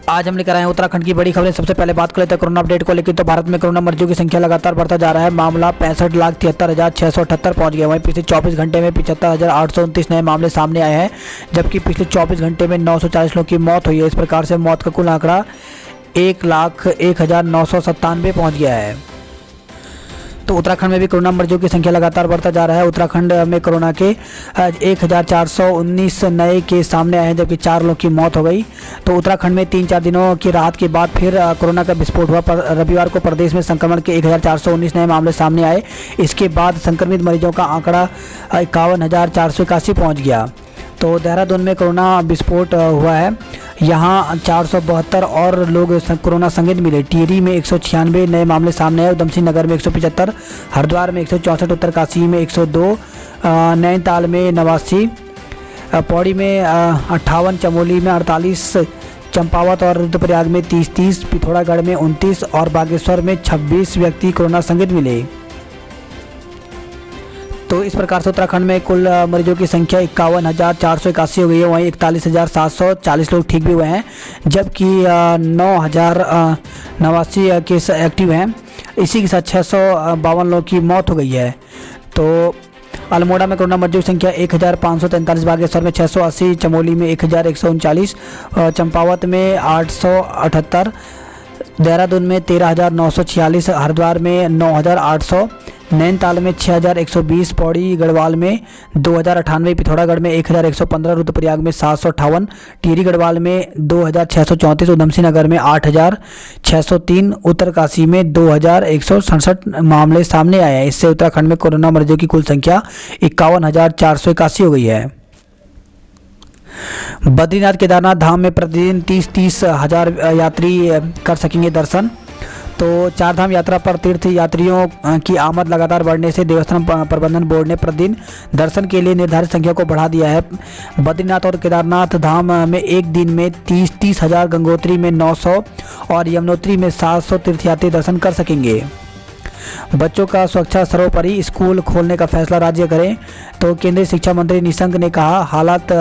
आज हम लेकर आए हैं उत्तराखंड की बड़ी खबरें। सबसे पहले बात कर लेते हैं कोरोना अपडेट को लेकर। तो भारत में कोरोना मरीजों की संख्या लगातार बढ़ता जा रहा है। मामला 65,73,678 पहुंच गया। वहीं पिछले 24 घंटे में 75,829 नए मामले सामने आए हैं, जबकि पिछले 24 घंटे में 940 लोगों की मौत हुई है। इस प्रकार से मौत का कुल आंकड़ा 1,01,997 पहुँच गया है। तो उत्तराखंड में भी कोरोना मरीजों की संख्या लगातार बढ़ता जा रहा है। उत्तराखंड में कोरोना के 1,419 नए केस सामने आए हैं, जबकि 4 लोगों की मौत हो गई। तो उत्तराखंड में 3-4 दिनों की राहत के बाद फिर कोरोना का विस्फोट हुआ। रविवार को प्रदेश में संक्रमण के 1,419 नए मामले सामने आए। इसके बाद संक्रमित मरीजों का आंकड़ा 51,481 पहुँच गया। तो देहरादून में कोरोना विस्फोट हुआ है। यहाँ 472 और लोग कोरोना संक्रमित मिले। टिहरी में 196 नए मामले सामने आए। उधमसिंह नगर में 175, हरिद्वार में 164, उत्तरकाशी में 102, नैनीताल में 89, पौड़ी में 58, चमोली में 48, चंपावत और रुद्रप्रयाग में 30, पिथौरागढ़ में 29 और बागेश्वर में 26 व्यक्ति कोरोना संक्रमित मिले। तो इस प्रकार से उत्तराखंड में कुल मरीजों की संख्या 51,481 हो गई है। वहीं 41,740 लोग ठीक भी हुए हैं, जबकि 9,089 केस एक्टिव हैं। इसी के साथ 652 लोगों की मौत हो गई है। तो अल्मोड़ा में कोरोना मरीजों की संख्या 1,543, बागेश्वर में 680, चमोली में 1,139, चंपावत में 878, देहरादून में 13,946, हरिद्वार में 9,800, नैनीताल में 6,120, पौड़ी गढ़वाल में 2,098, पिथौरागढ़ में 1,115, रुद्रप्रयाग में 758, टिहरी गढ़वाल में 2,634, उधमसिंह नगर में 8,603, उत्तरकाशी में 2,167 मामले सामने आए हैं। इससे उत्तराखंड में कोरोना मरीजों की कुल संख्या 51,481 हो गई है। बद्रीनाथ केदारनाथ धाम में प्रतिदिन 30-30 हजार यात्री कर सकेंगे दर्शन। तो चारधाम यात्रा पर तीर्थ यात्रियों की आमद लगातार बढ़ने से देवस्थान प्रबंधन बोर्ड ने प्रतिदिन दर्शन के लिए निर्धारित संख्या को बढ़ा दिया है। बद्रीनाथ और केदारनाथ धाम में एक दिन में 30-30 हजार, गंगोत्री में 900 और यमुनोत्री में 700 तीर्थयात्री दर्शन कर सकेंगे। बच्चों का सुरक्षा सर्वोपरि, स्कूल खोलने का फैसला राज्य करें। तो केंद्रीय शिक्षा मंत्री निशंक ने कहा, हालात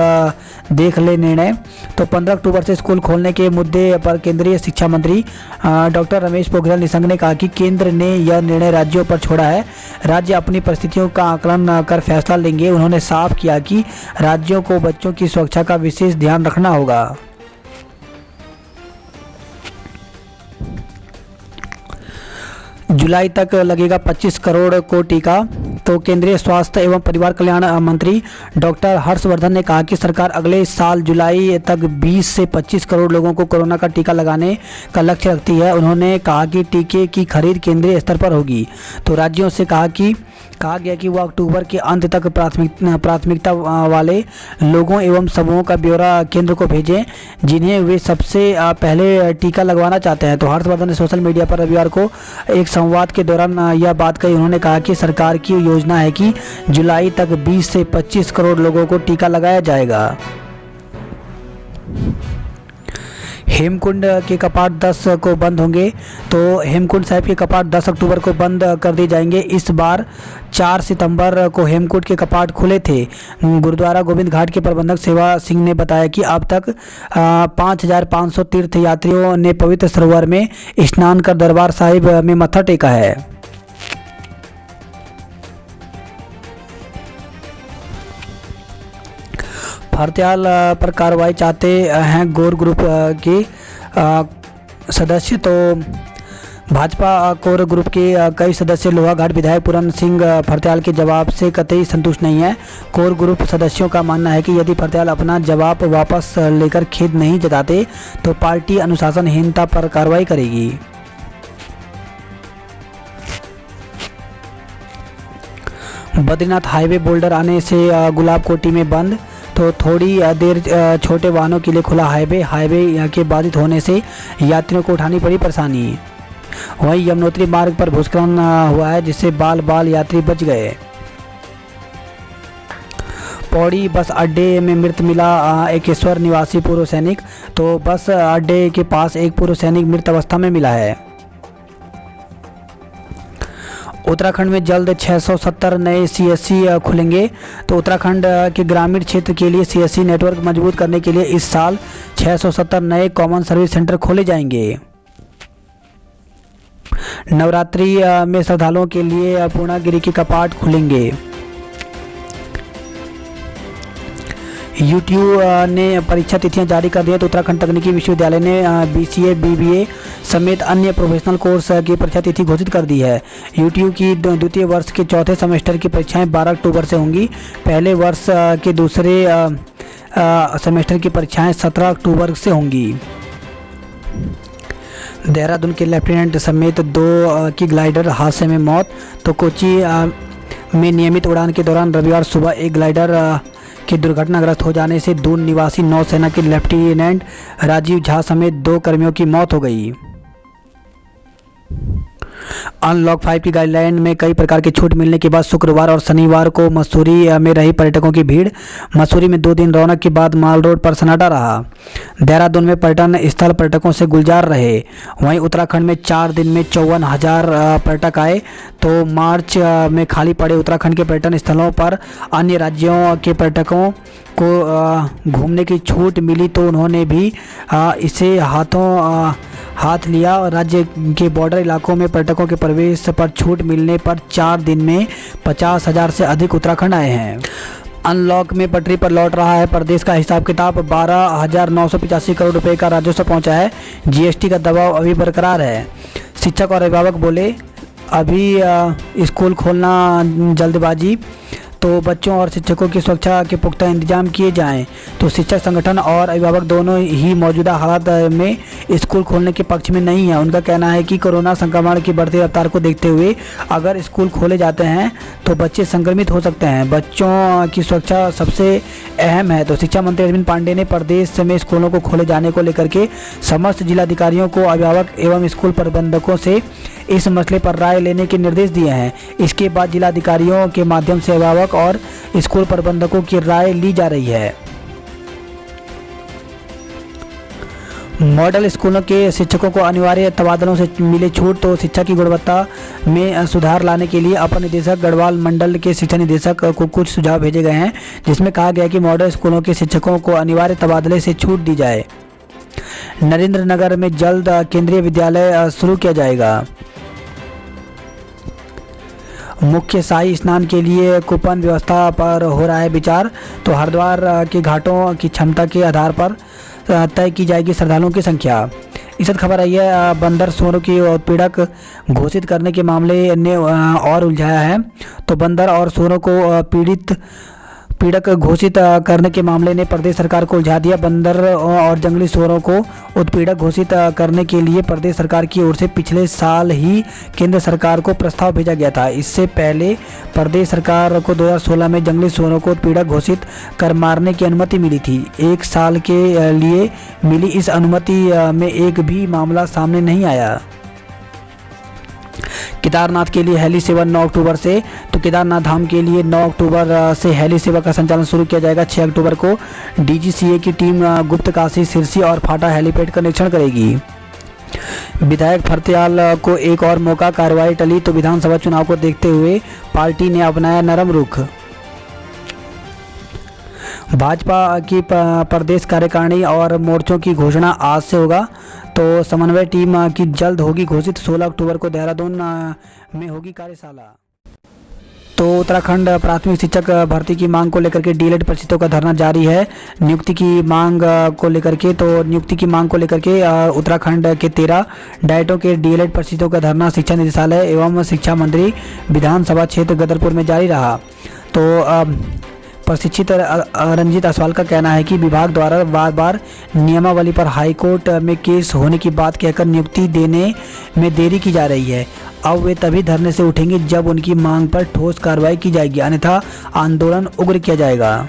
देख ले निर्णय। तो 15 अक्टूबर से स्कूल खोलने के मुद्दे पर केंद्रीय शिक्षा मंत्री डॉक्टर रमेश पोखरियाल निशंक ने कहा कि केंद्र ने यह निर्णय राज्यों पर छोड़ा है। राज्य अपनी परिस्थितियों का आकलन कर फैसला लेंगे। उन्होंने साफ किया कि राज्यों को बच्चों की सुरक्षा का विशेष ध्यान रखना होगा। जुलाई तक लगेगा 25 करोड़ को टीका। तो केंद्रीय स्वास्थ्य एवं परिवार कल्याण मंत्री डॉक्टर हर्षवर्धन ने कहा कि सरकार अगले साल जुलाई तक 20 से 25 करोड़ लोगों को कोरोना का टीका लगाने का लक्ष्य रखती है। उन्होंने कहा कि टीके की खरीद केंद्रीय स्तर पर होगी। तो राज्यों से कहा गया कि वह अक्टूबर के अंत तक प्राथमिकता वाले लोगों एवं समूहों का ब्यौरा केंद्र को भेजें, जिन्हें वे सबसे पहले टीका लगवाना चाहते हैं। तो हर्षवर्धन ने सोशल मीडिया पर रविवार को एक संवाद के दौरान यह बात कही। उन्होंने कहा कि सरकार की योजना है कि जुलाई तक 20 से 25 करोड़ लोगों को टीका लगाया जाएगा। हेमकुंड के कपाट 10 को बंद होंगे। तो हेमकुंड साहिब के कपाट 10 अक्टूबर को बंद कर दिए जाएंगे। इस बार 4 सितंबर को हेमकुंड के कपाट खुले थे। गुरुद्वारा गोविंद घाट के प्रबंधक सेवा सिंह ने बताया कि अब तक 5,500 तीर्थ यात्रियों ने पवित्र सरोवर में स्नान कर दरबार साहिब में मत्था टेका है। हड़ताल पर कार्रवाई चाहते हैं गौर ग्रुप के सदस्य। तो भाजपा कोर ग्रुप के कई सदस्य लोहाघाट विधायक पूरन सिंह फरत्याल के जवाब से कतई संतुष्ट नहीं है। कोर ग्रुप सदस्यों का मानना है कि यदि फरत्याल अपना जवाब वापस लेकर खेद नहीं जताते तो पार्टी अनुशासनहीनता पर कार्रवाई करेगी। बद्रीनाथ हाईवे बोल्डर आने से गुलाब कोटी में बंद। तो थोड़ी देर छोटे वाहनों के लिए खुला हाईवे के बाधित होने से यात्रियों को उठानी पड़ी परेशानी। वहीं यमुनोत्री मार्ग पर भूस्खलन हुआ है, जिससे बाल यात्री बच गए। पौड़ी बस अड्डे में मृत मिला एकेश्वर निवासी पूर्व सैनिक। तो बस अड्डे के पास एक पूर्व सैनिक मृत अवस्था में मिला है। उत्तराखंड में जल्द 670 नए सीएससी खुलेंगे। तो उत्तराखंड के ग्रामीण क्षेत्र के लिए सीएससी नेटवर्क मजबूत करने के लिए इस साल 670 नए कॉमन सर्विस सेंटर खोले जाएंगे। नवरात्रि में श्रद्धालुओं के लिए पूर्णागिरि के कपाट खुलेंगे। यूटीयू ने परीक्षा तिथियां जारी कर दी है। तो उत्तराखंड तकनीकी विश्वविद्यालय ने बीसीए, बीबीए समेत अन्य प्रोफेशनल कोर्स की परीक्षा तिथि घोषित कर दी है। यूटीयू की द्वितीय वर्ष के चौथे सेमेस्टर की परीक्षाएं 12 अक्टूबर से होंगी। पहले वर्ष के दूसरे सेमेस्टर की परीक्षाएं 17 अक्टूबर से होंगी। देहरादून के लेफ्टिनेंट समेत 2 की ग्लाइडर हादसे में मौत। तो कोची में नियमित उड़ान के दौरान रविवार सुबह एक ग्लाइडर के दुर्घटनाग्रस्त हो जाने से दून निवासी नौसेना के लेफ्टिनेंट राजीव झा समेत 2 कर्मियों की मौत हो गई। अनलॉक 5 की गाइडलाइन में कई प्रकार की छूट मिलने के बाद शुक्रवार और शनिवार को मसूरी में रही पर्यटकों की भीड़। मसूरी में 2 दिन रौनक के बाद माल रोड पर सन्नाटा रहा। देहरादून में पर्यटन स्थल पर्यटकों से गुलजार रहे। वहीं उत्तराखंड में 4 दिन में 54,000 पर्यटक आए। तो मार्च में खाली पड़े उत्तराखंड के पर्यटन स्थलों पर अन्य राज्यों के पर्यटकों को घूमने की छूट मिली, तो उन्होंने भी इसे हाथ लिया। राज्य के बॉर्डर इलाकों में पर्यटकों के प्रवेश पर छूट मिलने पर 4 दिन में 50,000 से अधिक उत्तराखंड आए हैं। अनलॉक में पटरी पर लौट रहा है प्रदेश का हिसाब किताब। 12,985 करोड़ रुपए का राजस्व पहुंचा है। जीएसटी का दबाव अभी बरकरार है। शिक्षक और अभिभावक बोले अभी स्कूल खोलना जल्दबाजी, तो बच्चों और शिक्षकों की सुरक्षा के पुख्ता इंतजाम किए जाएं। तो शिक्षक संगठन और अभिभावक दोनों ही मौजूदा हालात में स्कूल खोलने के पक्ष में नहीं है। उनका कहना है कि कोरोना संक्रमण की बढ़ती रफ्तार को देखते हुए अगर स्कूल खोले जाते हैं तो बच्चे संक्रमित हो सकते हैं। बच्चों की सुरक्षा सबसे अहम है। तो शिक्षा मंत्री अरविंद पांडे ने प्रदेश में स्कूलों को खोले जाने को लेकर के समस्त जिलाधिकारियों को अभिभावक एवं स्कूल प्रबंधकों से इस मसले पर राय लेने के निर्देश दिए हैं। इसके बाद जिलाधिकारियों के माध्यम से अभिभावक और स्कूल प्रबंधकों की राय ली जा रही है। मॉडल स्कूलों के शिक्षकों को अनिवार्य तबादलों से मिले छूट। तो शिक्षा की गुणवत्ता में सुधार लाने के लिए अपर निदेशक गढ़वाल मंडल के शिक्षा निदेशक को कुछ सुझाव भेजे गए हैं, जिसमें कहा गया कि मॉडल स्कूलों के शिक्षकों को अनिवार्य तबादले से छूट दी जाए। नरेंद्र नगर में जल्द केंद्रीय विद्यालय शुरू किया जाएगा। मुख्य शाही स्नान के लिए कूपन व्यवस्था पर हो रहा है विचार। तो हरिद्वार के घाटों की क्षमता के आधार पर तय की जाएगी श्रद्धालुओं की संख्या। इस खबर आई है बंदर सूअरों की उत्पीड़क घोषित करने के मामले ने और उलझाया है। तो बंदर और सूअरों को पीड़क घोषित करने के मामले ने प्रदेश सरकार को उलझा दिया। बंदर और जंगली सूअरों को उत्पीड़क घोषित करने के लिए प्रदेश सरकार की ओर से पिछले साल ही केंद्र सरकार को प्रस्ताव भेजा गया था। इससे पहले प्रदेश सरकार को 2016 में जंगली सूअरों को उत्पीड़क घोषित कर मारने की अनुमति मिली थी। 1 साल के लिए मिली इस अनुमति में एक भी मामला सामने नहीं आया। केदारनाथ के लिए हेली सेवा 9 अक्टूबर से। तो केदारनाथ धाम के लिए 9 अक्टूबर से हेली सेवा का संचालन शुरू किया जाएगा। 6 अक्टूबर को डीजीसीए की टीम गुप्तकाशी, सिरसी और फाटा हेलीपैड का निरीक्षण करेगी। विधायक फरत्याल को एक और मौका, कार्रवाई टली। तो विधानसभा चुनाव को देखते हुए पार्टी ने अपनाया नरम रुख। भाजपा की प्रदेश कार्यकारिणी और मोर्चों की घोषणा आज से होगा। तो समन्वय टीम की जल्द होगी घोषित। 16 अक्टूबर को देहरादून में होगी कार्यशाला। तो उत्तराखंड प्राथमिक शिक्षक भर्ती की मांग को लेकर के डीएलएड परिषदों का धरना जारी है। नियुक्ति की मांग को लेकर के उत्तराखंड के 13 डाइटों के डीएलएड परिषदों का धरना शिक्षा निदेशालय एवं शिक्षा मंत्री विधानसभा क्षेत्र गदरपुर में जारी रहा। तो प्रशिक्षित रंजीत असवाल का कहना है कि विभाग द्वारा बार बार नियमावली पर हाईकोर्ट में केस होने की बात कहकर नियुक्ति देने में देरी की जा रही है। अब वे तभी धरने से उठेंगे जब उनकी मांग पर ठोस कार्रवाई की जाएगी, अन्यथा आंदोलन उग्र किया जाएगा।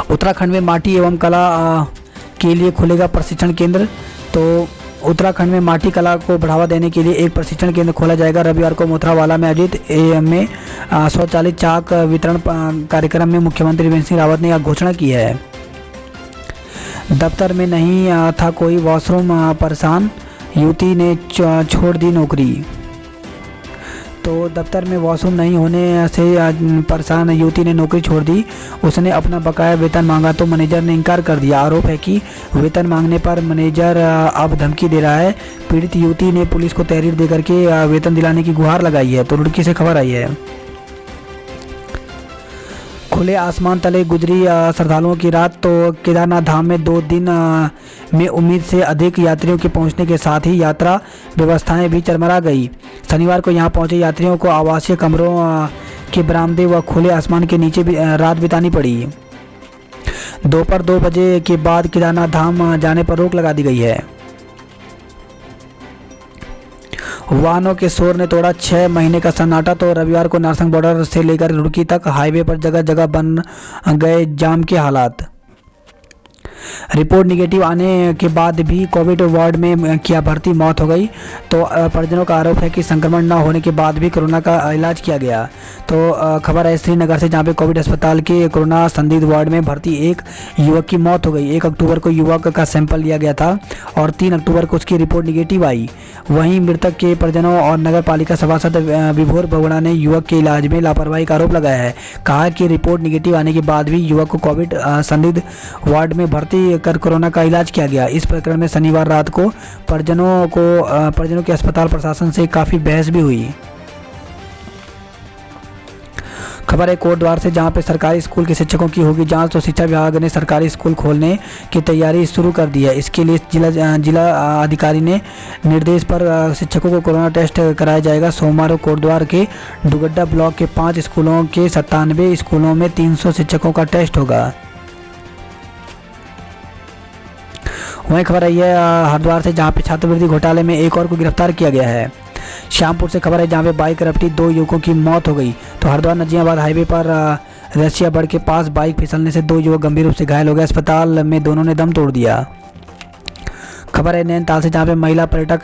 उत्तराखंड में माटी एवं कला के लिए खुलेगा प्रशिक्षण केंद्र। तो उत्तराखंड में माटी कला को बढ़ावा देने के लिए एक प्रशिक्षण केंद्र खोला जाएगा। रविवार को मोथरावाला में आयोजित में स्वचालित चाक वितरण कार्यक्रम में मुख्यमंत्री त्रिवेंद्र सिंह रावत ने यह घोषणा की है। दफ्तर में नहीं था कोई वॉशरूम, परेशान युवती ने छोड़ दी नौकरी। तो दफ्तर में वॉशरूम नहीं होने से परेशान युवती ने नौकरी छोड़ दी। उसने अपना बकाया वेतन मांगा तो मैनेजर ने इनकार कर दिया। आरोप है कि वेतन मांगने पर मैनेजर अब धमकी दे रहा है। पीड़ित युवती ने पुलिस को तहरीर देकर के वेतन दिलाने की गुहार लगाई है। तो रुड़की से खबर आई है। खुले आसमान तले गुजरी श्रद्धालुओं की रात। तो केदारनाथ धाम में 2 दिन में उम्मीद से अधिक यात्रियों के पहुंचने के साथ ही यात्रा व्यवस्थाएं भी चरमरा गई। शनिवार को यहां पहुंचे यात्रियों को आवासीय कमरों के बरामदे व खुले आसमान के नीचे रात बितानी पड़ी। दोपहर 2 बजे के बाद केदारनाथ धाम जाने पर रोक लगा दी गई है। वाहनों के शोर ने तोड़ा 6 महीने का सन्नाटा। तो रविवार को नारसंग बॉर्डर से लेकर रुड़की तक हाईवे पर जगह जगह बन गए जाम के हालात। रिपोर्ट निगेटिव आने के बाद भी कोविड वार्ड में किया भर्ती, मौत हो गई। तो परिजनों का आरोप है कि संक्रमण न होने के बाद भी कोरोना का इलाज किया गया। तो खबर है श्रीनगर से, जहां पे कोविड अस्पताल के कोरोना संदिग्ध वार्ड में भर्ती एक युवक की मौत हो गई। 1 अक्टूबर को युवक का सैंपल लिया गया था और 3 अक्टूबर को उसकी रिपोर्ट निगेटिव आई। वहीं मृतक के परिजनों और नगर पालिका सभासद विभोर बगुड़ा ने युवक के इलाज में लापरवाही का आरोप लगाया है। कहा कि रिपोर्ट निगेटिव आने के बाद भी युवक को कोविड संदिग्ध वार्ड में भर्ती कर कोरोना का इलाज किया गया। इस प्रकरण में शनिवार रात को परिजनों के अस्पताल प्रशासन से काफ़ी बहस भी हुई। खबर है कोटद्वार से, जहां पे सरकारी स्कूल के शिक्षकों की होगी जांच। तो शिक्षा विभाग ने सरकारी स्कूल खोलने की तैयारी शुरू कर दी है। इसके लिए जिला अधिकारी ने निर्देश पर शिक्षकों को कोरोना टेस्ट कराया जाएगा। सोमवार को कोटद्वार के डुगड्डा ब्लॉक के 5 स्कूलों के 97 स्कूलों में 300 शिक्षकों का टेस्ट होगा। वहीं खबर आई है हरिद्वार से, जहां पे छात्रवृत्ति घोटाले में एक और को गिरफ्तार किया गया है। श्यामपुर से खबर है, जहां पे बाइक रपटी 2 युवकों की मौत हो गई। तो हरिद्वार नजियाबाद हाईवे पर रसिया बड़ के पास बाइक फिसलने से 2 युवक गंभीर रूप से घायल हो गए। अस्पताल में दोनों ने दम तोड़ दिया। खबर है नैनीताल से, जहां पे महिला पर्यटक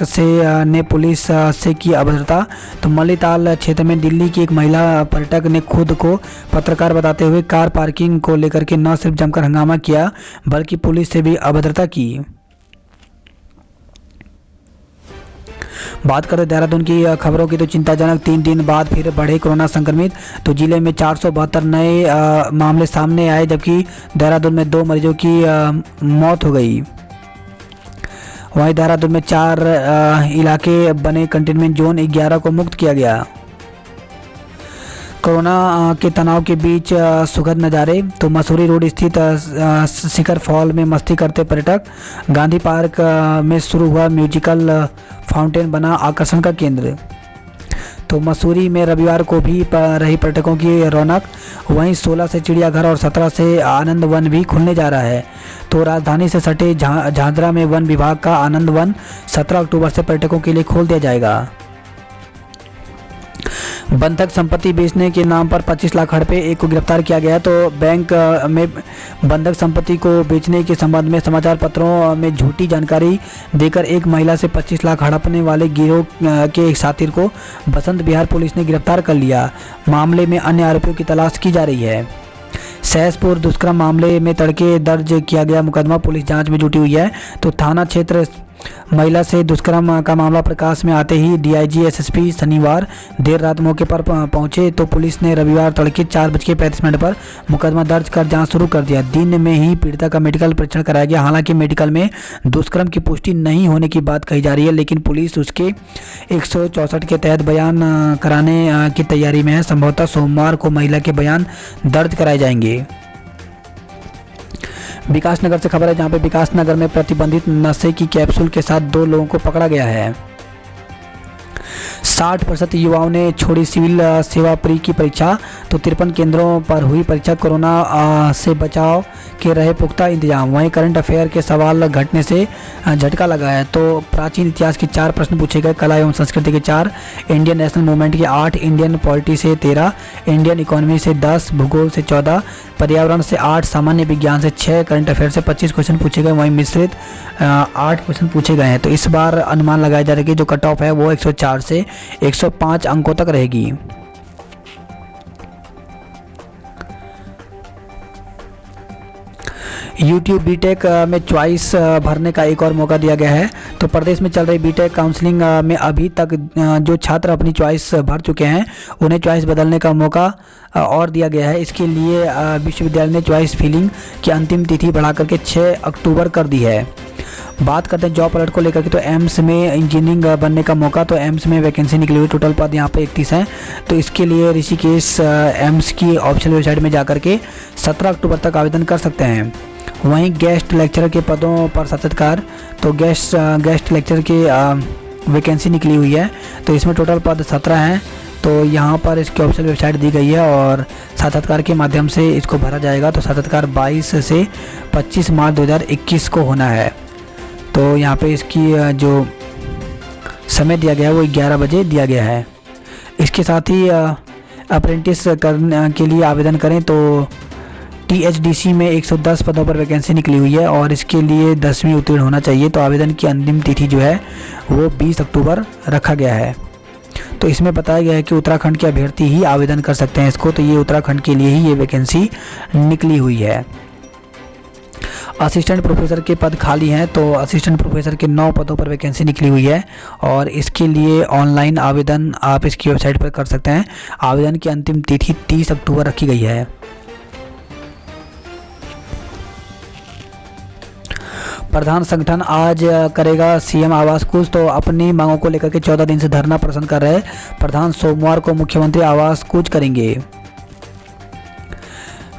ने पुलिस से की अभद्रता। तो मल्लीताल क्षेत्र में दिल्ली की एक महिला पर्यटक ने खुद को पत्रकार बताते हुए कार पार्किंग को लेकर के न सिर्फ जमकर हंगामा किया बल्कि पुलिस से भी अभद्रता की। बात करें देहरादून की खबरों की, तो चिंताजनक 3 दिन बाद फिर बढ़े कोरोना संक्रमित। तो जिले में 472 नए मामले सामने आए, जबकि देहरादून में 2 मरीजों की मौत हो गई। वहीं देहरादून में 4 इलाके बने कंटेनमेंट जोन, 11 को मुक्त किया गया। कोरोना के तनाव के बीच सुखद नज़ारे। तो मसूरी रोड स्थित शिखर फॉल में मस्ती करते पर्यटक। गांधी पार्क में शुरू हुआ म्यूजिकल फाउंटेन बना आकर्षण का केंद्र। तो मसूरी में रविवार को भी रही पर्यटकों की रौनक। वहीं 16 से चिड़ियाघर और 17 से आनंद वन भी खुलने जा रहा है। तो राजधानी से सटे झांझरा में वन विभाग का आनंद वन 17 अक्टूबर से पर्यटकों के लिए खोल दिया जाएगा। बंधक संपत्ति बेचने के नाम पर 25 लाख हड़पे, एक को गिरफ्तार किया गया। तो बैंक में बंधक संपत्ति को बेचने के संबंध में समाचार पत्रों में झूठी जानकारी देकर एक महिला से 25 लाख हड़पने वाले गिरोह के एक साथी को बसंत विहार पुलिस ने गिरफ्तार कर लिया। मामले में अन्य आरोपियों की तलाश की जा रही है। सहसपुर दुष्कर्म मामले में तड़के दर्ज किया गया मुकदमा, पुलिस जांच में जुटी हुई है। तो थाना क्षेत्र महिला से दुष्कर्म का मामला प्रकाश में आते ही डीआईजी एसएसपी शनिवार देर रात मौके पर पहुंचे। तो पुलिस ने रविवार तड़के 4:35 पर मुकदमा दर्ज कर जांच शुरू कर दिया। दिन में ही पीड़िता का मेडिकल परीक्षण कराया गया। हालांकि मेडिकल में दुष्कर्म की पुष्टि नहीं होने की बात कही जा रही है, लेकिन पुलिस उसके 164 के तहत बयान कराने की तैयारी में है। संभवतः सोमवार को महिला के बयान दर्ज कराए जाएंगे। विकासनगर से खबर है, जहां पे विकासनगर में प्रतिबंधित नशे की कैप्सूल के साथ 2 लोगों को पकड़ा गया है। 60% युवाओं ने छोड़ी सिविल सेवा प्री की परीक्षा। तो 53 केंद्रों पर हुई परीक्षा। कोरोना से बचाव के रहे पुख्ता इंतजाम। वहीं करंट अफेयर के सवाल घटने से झटका लगा है। तो प्राचीन इतिहास के 4 प्रश्न पूछे गए। कला एवं संस्कृति के 4, इंडियन नेशनल मूवमेंट के 8, इंडियन पॉलिटी से 13, इंडियन इकोनॉमी से 10, भूगोल से 14, पर्यावरण से 8, सामान्य विज्ञान से 6, करंट अफेयर से 25 क्वेश्चन पूछे गए। वहीं मिश्रित 8 क्वेश्चन पूछे गए हैं। तो इस बार अनुमान लगाया जा रहा है कि जो कट ऑफ है वो 104 से 105 अंकों तक रहेगी। यूट्यूब बीटेक में चॉइस भरने का एक और मौका दिया गया है। तो प्रदेश में चल रही बीटेक काउंसलिंग में अभी तक जो छात्र अपनी चॉइस भर चुके हैं उन्हें चॉइस बदलने का मौका और दिया गया है। इसके लिए विश्वविद्यालय ने चॉइस फिलिंग की अंतिम तिथि बढ़ा करके 6 अक्टूबर कर दी है। बात करते हैं जॉब अलर्ट को लेकर के, तो एम्स में इंजीनियरिंग बनने का मौका, तो एम्स में वैकेंसी निकली हुई, टोटल पद यहाँ पे 31 हैं। तो इसके लिए ऋषिकेश एम्स की ऑफिशियल वेबसाइट में जाकर के 17 अक्टूबर तक आवेदन कर सकते हैं। वहीं गेस्ट लेक्चरर के पदों पर साक्षात्कार, तो गेस्ट लेक्चर की वैकेंसी निकली हुई है। तो इसमें टोटल पद 17 हैं। तो यहाँ पर इसकी ऑफिशियल वेबसाइट दी गई है और साक्षात्कार के माध्यम से इसको भरा जाएगा। तो साक्षात्कार 22 से 25 मार्च 2021 को होना है। तो यहाँ पे इसकी जो समय दिया गया है वो 11 बजे दिया गया है। इसके साथ ही अप्रेंटिस करने के लिए आवेदन करें तो THDC में 110 पदों पर वैकेंसी निकली हुई है और इसके लिए 10वीं उत्तीर्ण होना चाहिए। तो आवेदन की अंतिम तिथि जो है वो 20 अक्टूबर रखा गया है। तो इसमें बताया गया है कि उत्तराखंड के अभ्यर्थी ही आवेदन कर सकते हैं इसको। तो ये उत्तराखंड के लिए ही ये वैकेंसी निकली हुई है। असिस्टेंट प्रोफेसर के पद खाली हैं। तो असिस्टेंट प्रोफेसर के 9 पदों पर वैकेंसी निकली हुई है और इसके लिए ऑनलाइन आवेदन आप इसकी वेबसाइट पर कर सकते हैं। आवेदन की अंतिम तिथि 30 अक्टूबर रखी गई है। प्रधान संगठन आज करेगा सीएम आवास कूच। तो अपनी मांगों को लेकर के 14 दिन से धरना प्रदर्शन कर रहे प्रधान सोमवार को मुख्यमंत्री आवास कूच करेंगे।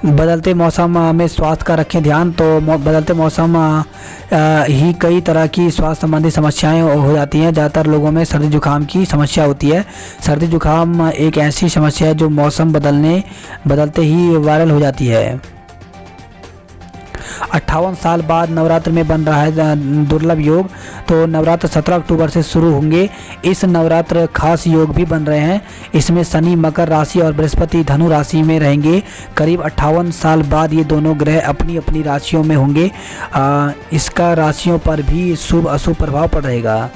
बदलते मौसम में स्वास्थ्य का रखें ध्यान। तो बदलते मौसम ही कई तरह की स्वास्थ्य संबंधी समस्याएं हो जाती हैं। ज़्यादातर लोगों में सर्दी जुकाम की समस्या होती है। सर्दी जुकाम एक ऐसी समस्या है जो मौसम बदलते ही वायरल हो जाती है। 58 साल बाद नवरात्र में बन रहा है दुर्लभ योग। तो नवरात्र 17 अक्टूबर से शुरू होंगे। इस नवरात्र खास योग भी बन रहे हैं। इसमें शनि मकर राशि और बृहस्पति धनु राशि में रहेंगे। करीब 58 साल बाद ये दोनों ग्रह अपनी अपनी राशियों में होंगे। इसका राशियों पर भी शुभ अशुभ प्रभाव पड़ रहेगा।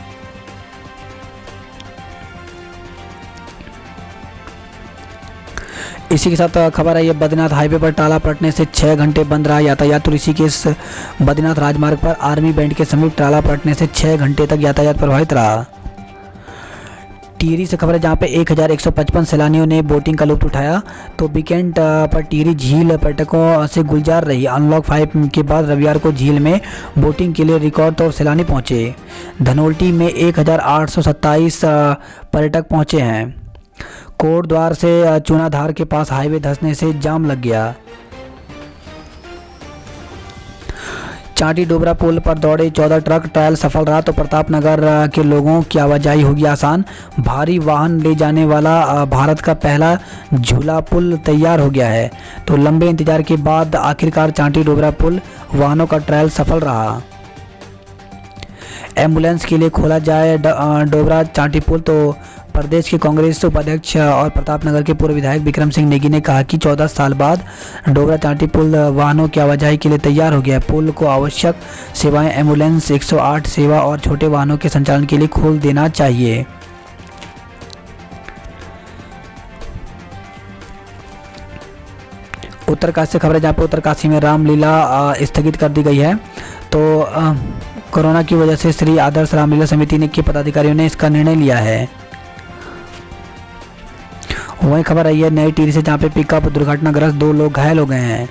इसी के साथ खबर है ये बद्रीनाथ हाईवे पर टाला पलटने से 6 घंटे बंद रहा यातायात। तो ऋषिकेश बद्रीनाथ राजमार्ग पर आर्मी बैंड के समीप टाला पलटने से 6 घंटे तक यातायात प्रभावित रहा। टिहरी से खबर है जहाँ पे 1155 सैलानियों ने बोटिंग का लुत्फ उठाया। तो वीकेंड पर टिहरी झील पर्यटकों से गुलजार रही। अनलॉक 5 के बाद रविवार को झील में बोटिंग के लिए रिकॉर्ड तौर सैलानी पहुँचे। धनोल्टी में 1827 पर्यटक पहुँचे हैं। कोटद्वार से चूनाधार के पास हाईवे धंसने से जाम लग गया। चांटी डोबरा पुल पर दौड़े 14 ट्रक, ट्रायल सफल रहा। तो प्रतापनगर के लोगों की आवाजाही होगी आसान। भारी वाहन ले जाने वाला भारत का पहला झूला पुल तैयार हो गया है। तो लंबे इंतजार के बाद आखिरकार चांटी डोबरा पुल वाहनों का ट्रायल सफल रहा। एम्बुलेंस के लिए खोला जाए डोबरा चांटी पुल। तो प्रदेश के कांग्रेस उपाध्यक्ष और प्रतापनगर के पूर्व विधायक विक्रम सिंह नेगी ने कहा कि 14 साल बाद डोबरा चांटी पुल वाहनों की आवाजाही के लिए तैयार हो गया। पुल को आवश्यक सेवाएं एम्बुलेंस 108 सेवा और छोटे वाहनों के संचालन के लिए खोल देना चाहिए। उत्तरकाशी से खबर है जहाँ पे उत्तरकाशी में रामलीला स्थगित कर दी गई है। तो कोरोना की वजह से श्री आदर्श रामलीला समिति के पदाधिकारियों ने इसका निर्णय लिया है। वही खबर आई है नई टिहरी से जहाँ पे पिकअप दुर्घटनाग्रस्त 2 लोग घायल हो गए हैं।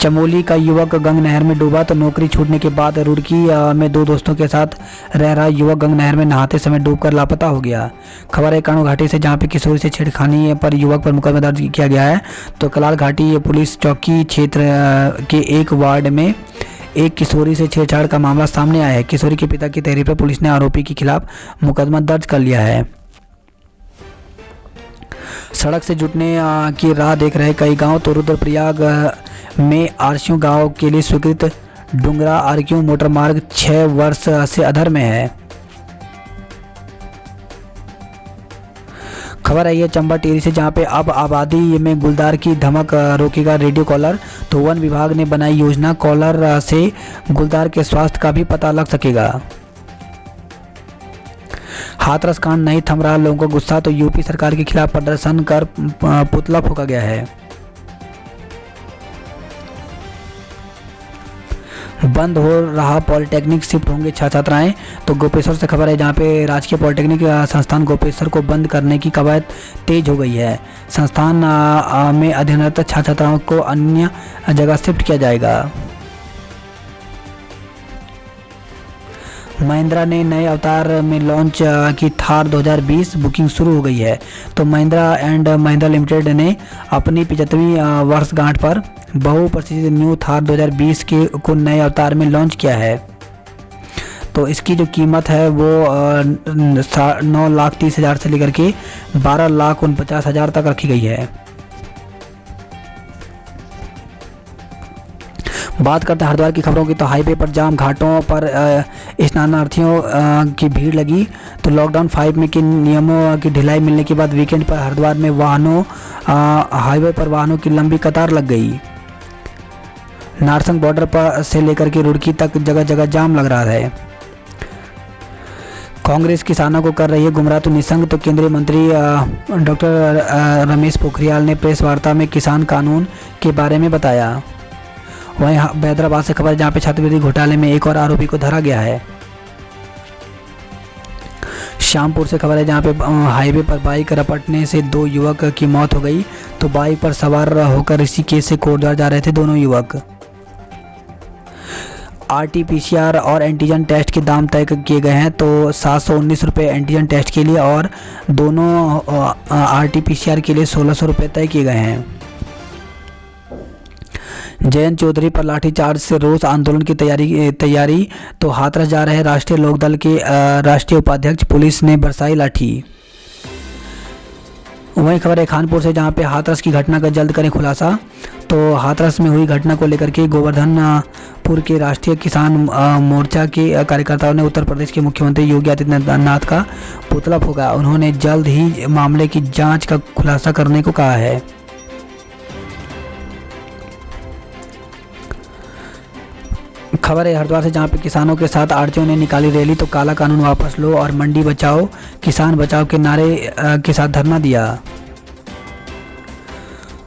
चमोली का युवक गंग नहर में डूबा। तो नौकरी छूटने के बाद रुड़की में 2 दोस्तों के साथ रह रहा युवक गंग नहर में नहाते समय डूबकर लापता हो गया। खबर है कानू घाटी से जहाँ पे किशोरी से छेड़खानी पर युवक पर मुकदमा दर्ज किया गया है। तो कलाल घाटी पुलिस चौकी क्षेत्र के एक वार्ड में एक किशोरी से छेड़छाड़ का मामला सामने आया है। किशोरी के पिता की तहरीर पर पुलिस ने आरोपी के खिलाफ मुकदमा दर्ज कर लिया है। सड़क से जुटने की राह देख रहे कई गांव। तो रुद्रप्रयाग में आरसियों गांव के लिए स्वीकृत डुंगरा आरक्यू मोटर मार्ग 6 वर्ष से अधर में है। खबर आई है चंबा टिहरी से जहां पे अब आबादी में गुलदार की धमक रोकेगा रेडियो कॉलर। तो वन विभाग ने बनाई योजना, कॉलर से गुलदार के स्वास्थ्य का भी पता लग सकेगा। हाथरस कांड नहीं थम रहा लोगों को गुस्सा। तो यूपी सरकार के खिलाफ प्रदर्शन कर पुतला फूंका गया है। बंद हो रहा पॉलिटेक्निक, शिफ्ट होंगे छात्राएं। तो गोपेश्वर से खबर है जहां पे राजकीय पॉलिटेक्निक संस्थान गोपेश्वर को बंद करने की कवायद तेज हो गई है। संस्थान में अध्ययनरत छात्राओं को अन्य जगह शिफ्ट किया जाएगा। महिंद्रा ने नए अवतार में लॉन्च की थार 2020, बुकिंग शुरू हो गई है। तो महिंद्रा एंड महिंद्रा लिमिटेड ने अपनी 75वीं वर्षगांठ पर बहुप्रसिद्ध न्यू थार 2020 को नए अवतार में लॉन्च किया है। तो इसकी जो कीमत है वो 9,30,000 से लेकर के 12,49,000 तक रखी गई है। बात करते हैं हरिद्वार की खबरों की। तो हाईवे पर जाम, घाटों पर स्नानार्थियों की भीड़ लगी। तो लॉकडाउन 5 के नियमों की ढिलाई मिलने के बाद वीकेंड पर हरिद्वार में हाईवे पर वाहनों की लंबी कतार लग गई। नारसंग बॉर्डर पर से लेकर के रुड़की तक जगह जगह जाम लग रहा है। कांग्रेस किसानों को कर रही है गुमराह, तो निशंक। तो केंद्रीय मंत्री डॉक्टर रमेश पोखरियाल ने प्रेस वार्ता में किसान कानून के बारे में बताया। वहीं हैदराबाद से खबर जहां पे छात्रवृत्ति घोटाले में एक और आरोपी को धरा गया है। श्यामपुर से खबर है जहां पे हाईवे पर बाइक रपटने से 2 युवक की मौत हो गई। तो बाइक पर सवार होकर ऋषिकेश से कोटद्वार जा रहे थे दोनों युवक। RT-PCR और एंटीजन टेस्ट के दाम तय किए गए हैं। तो 719 रुपये एंटीजन टेस्ट के लिए और दोनों RT-PCR के लिए 1600 रुपये तय किए गए हैं। जयंत चौधरी पर लाठीचार्ज से रोष आंदोलन की तैयारी। तो हाथरस जा रहे राष्ट्रीय लोकदल के राष्ट्रीय उपाध्यक्ष, पुलिस ने बरसाई लाठी। वहीं खबर है खानपुर से जहां पे हाथरस की घटना का जल्द करें खुलासा। तो हाथरस में हुई घटना को लेकर के गोवर्धनपुर के राष्ट्रीय किसान मोर्चा के कार्यकर्ताओं ने उत्तर प्रदेश के मुख्यमंत्री योगी आदित्यनाथ का पुतला फूंका। उन्होंने जल्द ही मामले की जांच का खुलासा करने को कहा है। खबर है हरिद्वार से जहां पे किसानों के साथ आड़तियों ने निकाली रैली। तो काला कानून वापस लो और मंडी बचाओ, किसान बचाओ के नारे के साथ धरना दिया।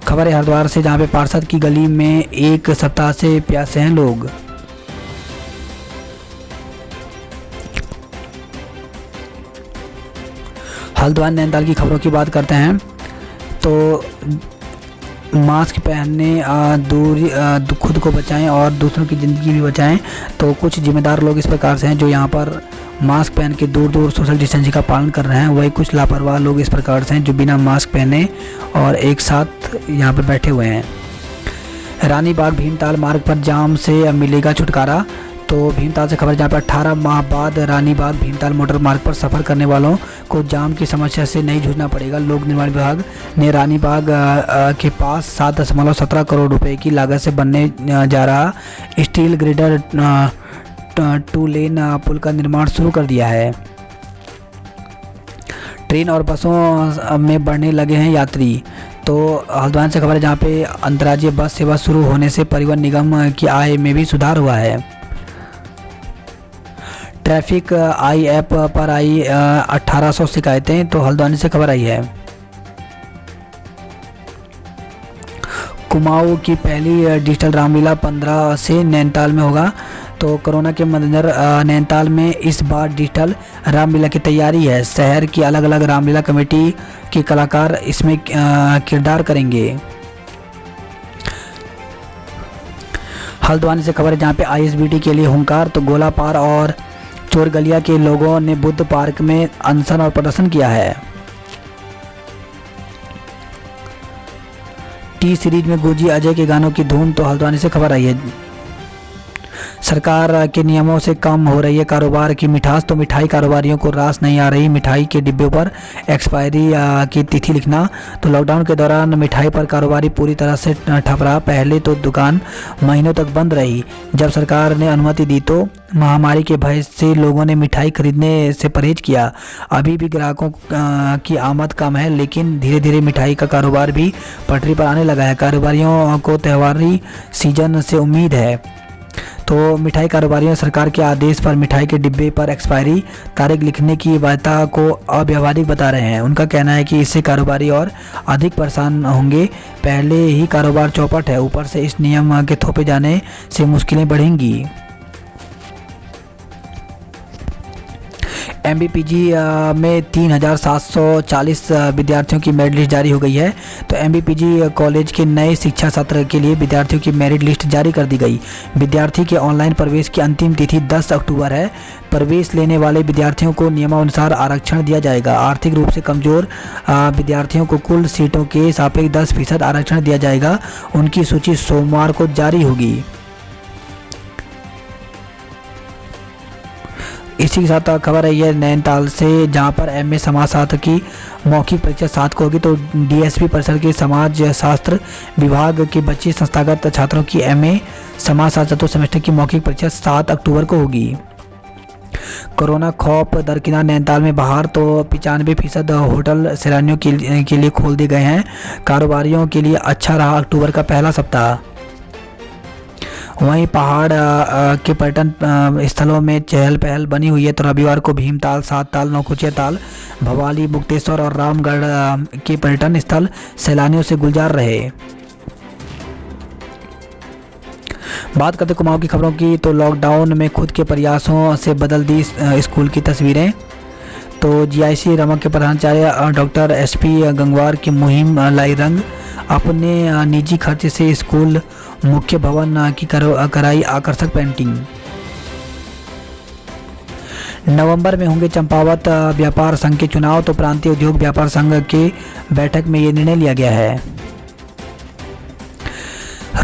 खबर है हरिद्वार से जहां पे पार्षद की गली में 1 सप्ताह से प्यासे हैं लोग। हल्द्वानी नैनीताल की खबरों की बात करते हैं। तो मास्क पहनने, दूरी, खुद को बचाएं और दूसरों की ज़िंदगी भी बचाएं। तो कुछ जिम्मेदार लोग इस प्रकार से हैं जो यहाँ पर मास्क पहन के दूर दूर सोशल डिस्टेंसिंग का पालन कर रहे हैं। वही कुछ लापरवाह लोग इस प्रकार से हैं जो बिना मास्क पहने और एक साथ यहाँ पर बैठे हुए हैं। रानी बाग भीमताल मार्ग पर जाम से मिलेगा छुटकारा। तो भीमताल से खबर जहाँ पर 18 माह बाद रानी बाग भीमताल मोटर मार्ग पर सफ़र करने वालों को जाम की समस्या से नहीं जूझना पड़ेगा। लोक निर्माण विभाग ने रानी बाग के पास 7.17 करोड़ रुपए की लागत से बनने जा रहा स्टील ग्रेडर 2 लेन पुल का निर्माण शुरू कर दिया है। ट्रेन और बसों में बढ़ने लगे हैं यात्री। तो हल्द्वानी से खबर है जहाँ पे अंतर्राज्यीय बस सेवा शुरू होने से परिवहन निगम की आय में भी सुधार हुआ है। ट्रैफिक आई ऐप पर आई 1800 शिकायतें। तो हल्द्वानी से खबर आई है। कुमाऊं की पहली डिजिटल रामलीला 15 से नैनीताल में होगा। तो कोरोना के मद्देनजर नैनीताल में इस बार डिजिटल रामलीला की तैयारी है। शहर की अलग अलग रामलीला कमेटी के कलाकार इसमें किरदार करेंगे। हल्द्वानी से खबर है जहाँ पे ISBT के लिए हुंकार। तो गोला पार और चोरगलिया के लोगों ने बुद्ध पार्क में अनशन और प्रदर्शन किया है। टी सीरीज में गूंजी अजय के गानों की धूम। तो हल्द्वानी से खबर आई है सरकार के नियमों से कम हो रही है कारोबार की मिठास। तो मिठाई कारोबारियों को रास नहीं आ रही मिठाई के डिब्बे पर एक्सपायरी की तिथि लिखना। तो लॉकडाउन के दौरान मिठाई पर कारोबारी पूरी तरह से ठप रहा। पहले तो दुकान महीनों तक बंद रही। जब सरकार ने अनुमति दी तो महामारी के भय से लोगों ने मिठाई खरीदने से परहेज किया। अभी भी ग्राहकों की आमद कम है, लेकिन धीरे धीरे मिठाई का कारोबार भी पटरी पर आने लगा है। कारोबारियों को त्योहारी सीजन से उम्मीद है। तो मिठाई कारोबारियों ने सरकार के आदेश पर मिठाई के डिब्बे पर एक्सपायरी तारीख लिखने की बाध्यता को अव्यावहारिक बता रहे हैं। उनका कहना है कि इससे कारोबारी और अधिक परेशान होंगे। पहले ही कारोबार चौपट है, ऊपर से इस नियम के थोपे जाने से मुश्किलें बढ़ेंगी। MBPG में 3740 विद्यार्थियों की मेरिट लिस्ट जारी हो गई है। तो MBPG कॉलेज के नए शिक्षा सत्र के लिए विद्यार्थियों की मेरिट लिस्ट जारी कर दी गई। विद्यार्थी के ऑनलाइन प्रवेश की अंतिम तिथि 10 अक्टूबर है। प्रवेश लेने वाले विद्यार्थियों को नियमानुसार आरक्षण दिया जाएगा। आर्थिक रूप से कमजोर विद्यार्थियों को कुल सीटों के सापेक्ष 10% आरक्षण दिया जाएगा। उनकी सूची सोमवार को जारी होगी। इसी के साथ खबर है ये नैनीताल से, जहां पर MA समाजशास्त्र की मौखिक परीक्षा 7 को होगी। तो DSP परिषद के समाज शास्त्र विभाग के बच्चे संस्थागत छात्रों की MA समाजशास्त्र चतुर्थ सेमेस्टर की मौखिक परीक्षा 7 अक्टूबर को होगी। कोरोना खौफ दरकिनार नैनीताल में बाहर, तो 95% होटल सैलानियों के लिए खोल दिए गए हैं। कारोबारियों के लिए अच्छा रहा अक्टूबर का पहला सप्ताह। वहीं पहाड़ के पर्यटन स्थलों में चहल पहल बनी हुई है। तो रविवार को भीमताल, सात ताल, नौकुचिया ताल, भवाली, मुक्तेश्वर और रामगढ़ के पर्यटन स्थल सैलानियों से गुलजार रहे। बात करते कुमाऊं की खबरों की, तो लॉकडाउन में खुद के प्रयासों से बदल दी स्कूल की तस्वीरें। तो GIC रमक के प्रधानाचार्य डॉक्टर SP गंगवार की मुहिम लाई रंग। अपने निजी खर्च से स्कूल मुख्य भवन की कराई आकर्षक पेंटिंग। नवंबर में होंगे चंपावत व्यापार संघ के चुनाव। तो प्रांतीय उद्योग व्यापार संघ के बैठक में ये निर्णय लिया गया है।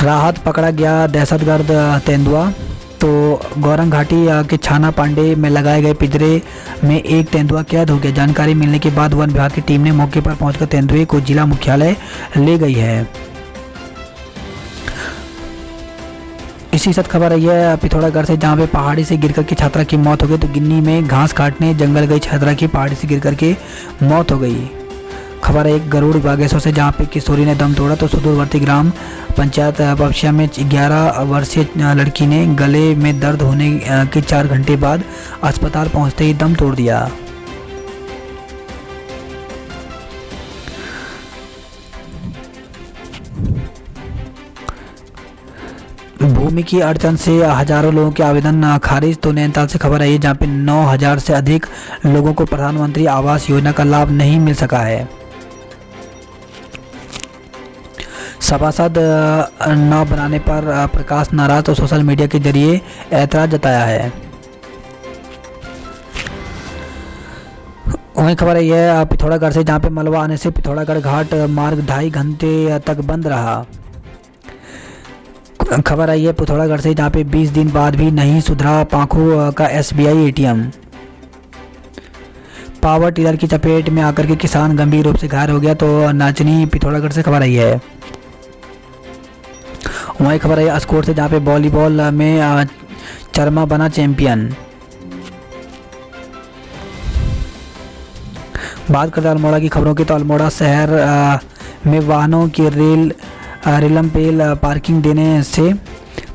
राहत पकड़ा गया दहशतगर्द तेंदुआ। तो गौरंग घाटी के छाना पांडे में लगाए गए पिंजरे में एक तेंदुआ कैद हो गया। जानकारी मिलने के बाद वन विभाग की टीम ने मौके पर पहुंचकर तेंदुए को जिला मुख्यालय ले गई है। इसी साथ खबर आई है पिथौरागढ़ से, जहां पे पहाड़ी से गिरकर के छात्रा की मौत हो गई। तो गिन्नी में घास काटने जंगल गई छात्रा की पहाड़ी से गिरकर के मौत हो गई। खबर है एक गरुड़ बागेश्वर से, जहां पे किशोरी ने दम तोड़ा। तो सुदूरवर्ती ग्राम पंचायत बक्शिया में 11 वर्षीय लड़की ने गले में दर्द होने के 4 घंटे बाद अस्पताल पहुंचते ही दम तोड़ दिया। भूमि की अड़चन से हजारों लोगों के आवेदन खारिज। तो नैनीताल से खबर आई है, जहां पे 9000 से अधिक लोगों को प्रधानमंत्री आवास योजना का लाभ नहीं मिल सका है। सभासद न बनाने पर प्रकाश नाराज। तो सोशल मीडिया के जरिए ऐतराज जताया है। वहीं खबर है यह पिथौरागढ़ से, जहां पे मलबा आने से पिथौरागढ़ घाट मार्ग 2.5 घंटे तक बंद रहा। खबर आई है पिथौरागढ़ से, जहां पे 20 दिन बाद भी नहीं सुधरा पांखू का SBI ATM। पावर टिलर की चपेट में आकर के किसान गंभीर रूप से घायल हो गया। तो नाचनी पिथौरागढ़ से खबर आई है। वहीं खबर आई अस्कोट से, जहां पे वॉलीबॉल में चरमा बना चैंपियन। बात करते हैं अल्मोड़ा की खबरों की, तो अल्मोड़ा शहर में वाहनों की रेलम-पेल पार्किंग देने से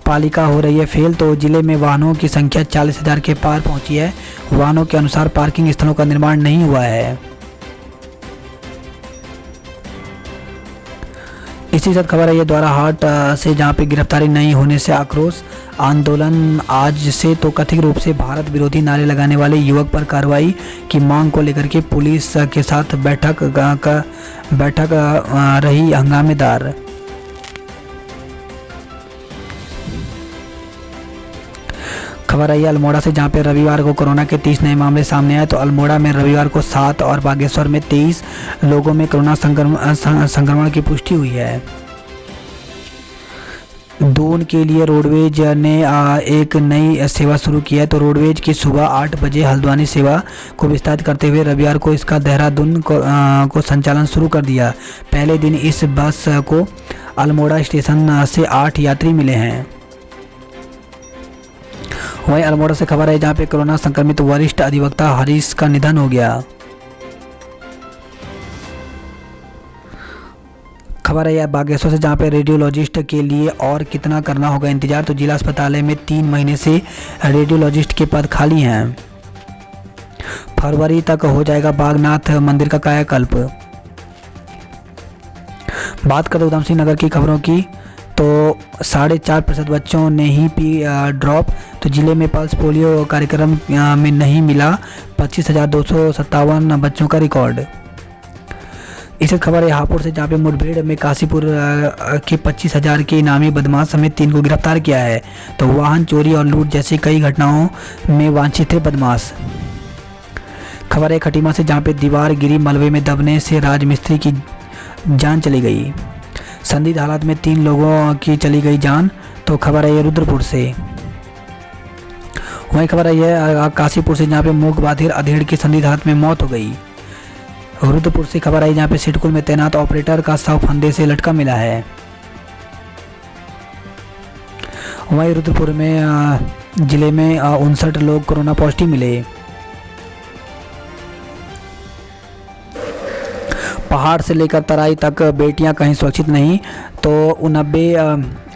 पालिका हो रही है फेल। तो जिले में वाहनों की संख्या 40,000 के पार पहुंची है। वाहनों के अनुसार पार्किंग स्थलों का निर्माण नहीं हुआ है। इसी साथ खबर है ये द्वाराहाट से, जहां पे गिरफ्तारी नहीं होने से आक्रोश आंदोलन आज से। तो कथित रूप से भारत विरोधी नारे लगाने वाले युवक पर कार्रवाई की मांग को लेकर के पुलिस के साथ बैठक रही हंगामेदार। खबर आई है अल्मोड़ा से, जहां पे रविवार को कोरोना के 30 नए मामले सामने आए। तो अल्मोड़ा में रविवार को 7 और बागेश्वर में 23 लोगों में कोरोना संक्रमण की पुष्टि हुई है। दून के लिए रोडवेज ने एक नई सेवा शुरू की है। तो रोडवेज की सुबह 8 बजे हल्द्वानी सेवा को विस्तारित करते हुए रविवार को इसका देहरादून को संचालन शुरू कर दिया। पहले दिन इस बस को अल्मोड़ा स्टेशन से 8 यात्री मिले हैं। वहीं अल्मोड़ा से खबर है, जहां पे कोरोना संक्रमित वरिष्ठ अधिवक्ता हरीश का निधन हो गया। खबर है बागेश्वर से, जहां पे रेडियोलॉजिस्ट के लिए और कितना करना होगा इंतजार। तो जिला अस्पताल में 3 महीने से रेडियोलॉजिस्ट के पद खाली हैं। फरवरी तक हो जाएगा बागनाथ मंदिर का कायाकल्प। बात करें उधम सिंह नगर की खबरों की, तो 4.5% बच्चों ने ही पी ड्रॉप। तो जिले में पल्स पोलियो कार्यक्रम में नहीं मिला 25,257 बच्चों का रिकॉर्ड। इस खबर है हापुड़ से, जहाँ पे मुठभेड़ में काशीपुर के 25,000 के इनामी बदमाश समेत 3 को गिरफ्तार किया है। तो वाहन चोरी और लूट जैसी कई घटनाओं में वांछित थे बदमाश। खबर है खटीमा से, जहाँ पे दीवार गिरी, मलबे में दबने से राजमिस्त्री की जान चली गई। संदिग्ध हालात में 3 लोगों की चली गई जान। तो खबर है ये रुद्रपुर से। वही खबर है ये काशीपुर से, जहाँ पे मूक बाधिर अधेड़ की संदिग्ध हालत में मौत हो गई। रुद्रपुर से खबर आई, जहाँ पे सिडकुल में तैनात ऑपरेटर का शव फंदे से लटका मिला है। वहीं रुद्रपुर में जिले में 59 लोग कोरोना पॉजिटिव मिले। पहाड़ से लेकर तराई तक बेटियां कहीं सुरक्षित नहीं। तो 90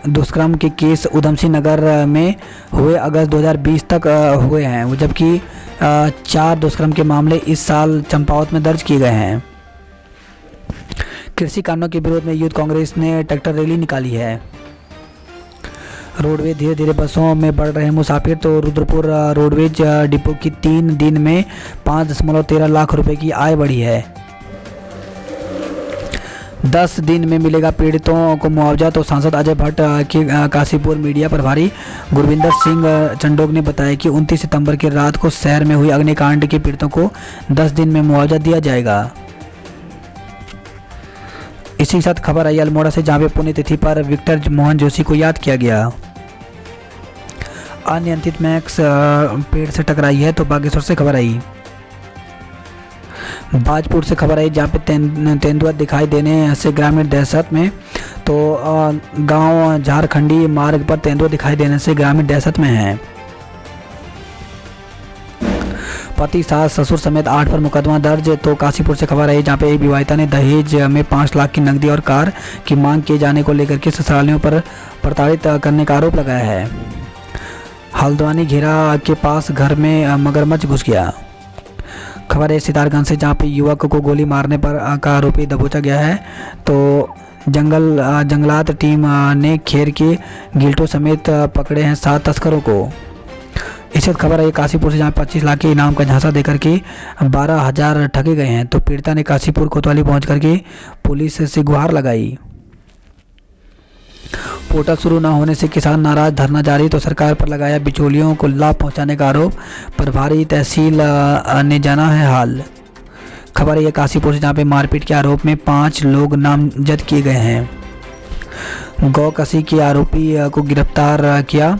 दुष्कर्म के केस उधम सिंह नगर में हुए अगस्त 2020 तक हुए हैं, जबकि 4 दुष्कर्म के मामले इस साल चंपावत में दर्ज किए गए हैं। कृषि कानूनों के विरोध में यूथ कांग्रेस ने ट्रैक्टर रैली निकाली है। रोडवेज धीरे धीरे बसों में बढ़ रहे मुसाफिर। तो रुद्रपुर रोडवेज डिपो की 3 दिन में 5.13 लाख रुपए की आय बढ़ी है। 10 दिन में मिलेगा पीड़ितों को मुआवजा। तो सांसद अजय भट्ट के काशीपुर मीडिया प्रभारी गुरविंदर सिंह चंडोग ने बताया कि 29 सितंबर की रात को शहर में हुई अग्निकांड के पीड़ितों को 10 दिन में मुआवजा दिया जाएगा। इसी के साथ खबर आई अल्मोड़ा से, जहां पे पुण्यतिथि पर विक्टर मोहन जोशी को याद किया गया। अनियंत्रित मैक्स पेड़ से टकराई है। तो बागेश्वर से खबर आई। बाजपुर से खबर आई, जहाँ पे तेंदुआ दिखाई देने से ग्रामीण दहशत में। तो गांव झारखंडी मार्ग पर तेंदुआ दिखाई देने से ग्रामीण दहशत में हैं। पति सास ससुर समेत 8 पर मुकदमा दर्ज। तो काशीपुर से खबर आई, जहाँ पे एक विवाहिता ने दहेज में 5 लाख की नकदी और कार की मांग किए जाने को लेकर के ससुरालियों पर प्रताड़ित करने का आरोप लगाया है। हल्द्वानी घेरा के पास घर में मगरमच्छ घुस गया। खबर है सितारगंज से, जहाँ पे युवक को गोली मारने पर का आरोपी दबोचा गया है। तो जंगलात टीम ने खेर के गिल्टो समेत पकड़े हैं 7 तस्करों को। इसके बाद खबर है काशीपुर से, जहाँ 25 लाख के इनाम का झांसा देकर के 12,000 ठगे गए हैं। तो पीड़िता ने काशीपुर कोतवाली पहुंच करके पुलिस से गुहार लगाई। पोर्टल शुरू न होने से किसान नाराज, धरना जारी। तो सरकार पर लगाया बिचौलियों को लाभ पहुंचाने का आरोप। प्रभारी तहसील ने जाना है हाल। खबर है काशीपुर से, जहाँ पे मारपीट के आरोप में 5 लोग नामजद किए गए हैं। गौकसी के आरोपी को गिरफ्तार किया।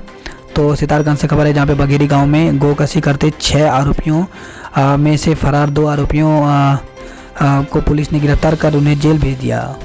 तो सितारगंज से खबर है, जहाँ पे बघेरी गांव में गौकसी करते 6 आरोपियों में से फरार 2 आरोपियों को पुलिस ने गिरफ्तार कर उन्हें जेल भेज दिया।